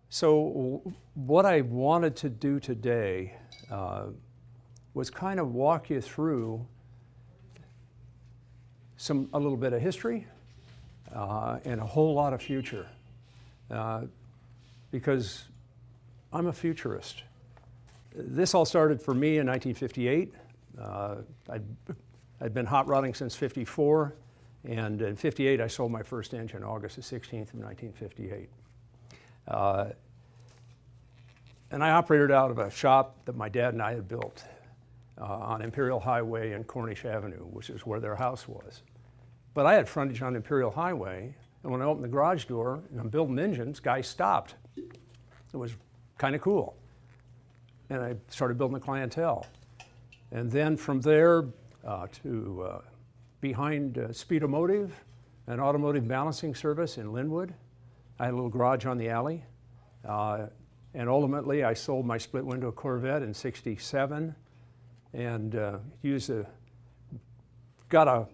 So what I wanted to do today was kind of walk you through a little bit of history and a whole lot of future, because I'm a futurist. This all started for me in 1958. I'd been hot rodding since '54, and in '58 I sold my first engine, August the 16th of 1958. And I operated out of a shop that my dad and I had built on Imperial Highway and Cornish Avenue, which is where their house was. But I had frontage on Imperial Highway, and when I opened the garage door and I'm building engines, guys stopped. It was kind of cool. And I started building a clientele. And then from there to behind Speedomotive, an automotive balancing service in Linwood. I had a little garage on the alley. And ultimately, I sold my split window Corvette in '67 and got a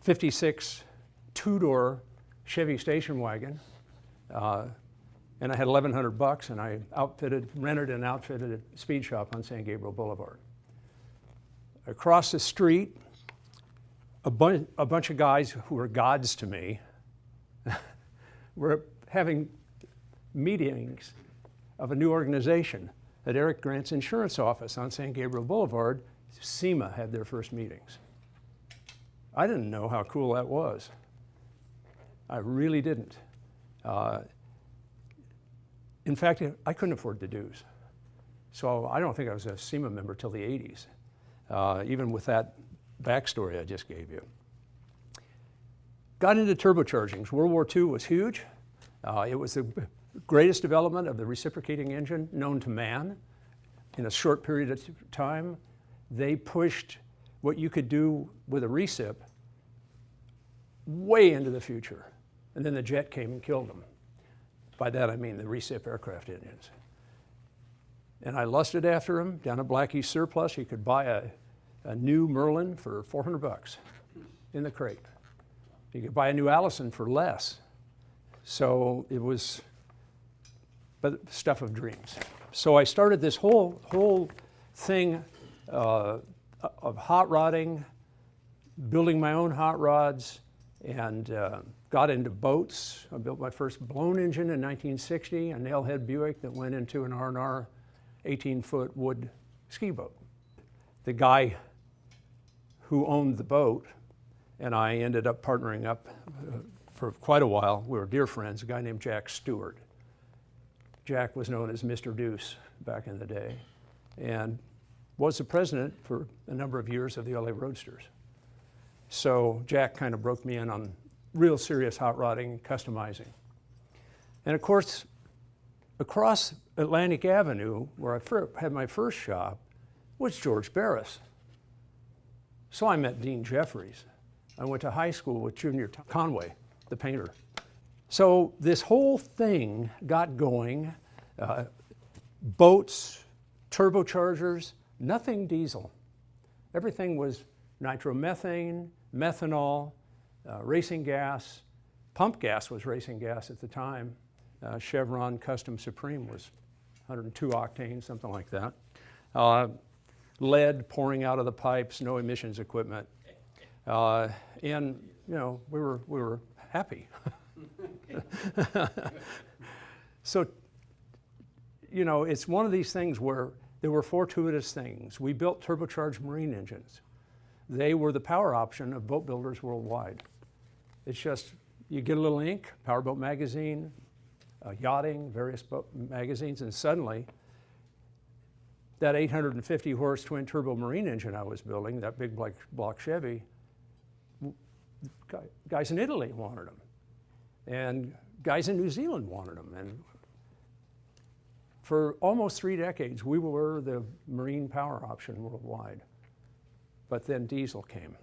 '56 two-door Chevy station wagon. And I had $1,100 and I rented and outfitted a speed shop on San Gabriel Boulevard. Across the street, a bunch of guys who were gods to me were having meetings of a new organization at Eric Grant's insurance office on San Gabriel Boulevard. SEMA had their first meetings. I didn't know how cool that was. I really didn't. In fact, I couldn't afford the dues. So I don't think I was a SEMA member till the '80s, even with that backstory I just gave you. Got into turbochargings. World War II was huge. It was the greatest development of the reciprocating engine known to man. In a short period of time, they pushed what you could do with a recip way into the future. And then the jet came and killed them. By that I mean the recip aircraft engines. And I lusted after them. Down at Blackie's Surplus, you could buy a new Merlin for $400 in the crate. You could buy a new Allison for less. So it was stuff of dreams. So I started this whole thing of hot rodding, building my own hot rods, and got into boats. I built my first blown engine in 1960, a nailhead Buick that went into an R&R 18-foot wood ski boat. The guy who owned the boat and I ended up partnering up for quite a while. We were dear friends, a guy named Jack Stewart. Jack was known as Mr. Deuce back in the day and was the president for a number of years of the LA Roadsters. So Jack kind of broke me in on real serious hot rodding and customizing. And of course, across Atlantic Avenue, where I had my first shop, was George Barris. So I met Dean Jeffries. I went to high school with Junior Conway, the painter. So this whole thing got going, boats, turbochargers, nothing diesel. Everything was nitromethane, methanol, racing gas. Pump gas was racing gas at the time. Chevron Custom Supreme was 102 octane, something like that. Lead pouring out of the pipes, no emissions equipment. And you know, we were happy. So, you know, it's one of these things where there were fortuitous things. We built turbocharged marine engines. They were the power option of boat builders worldwide. It's just, you get a little ink, Powerboat magazine, yachting, various boat magazines, and suddenly that 850 horse twin turbo marine engine I was building, that big block Chevy, guys in Italy wanted them. And guys in New Zealand wanted them. And for almost 3 decades, we were the marine power option worldwide. But then diesel came.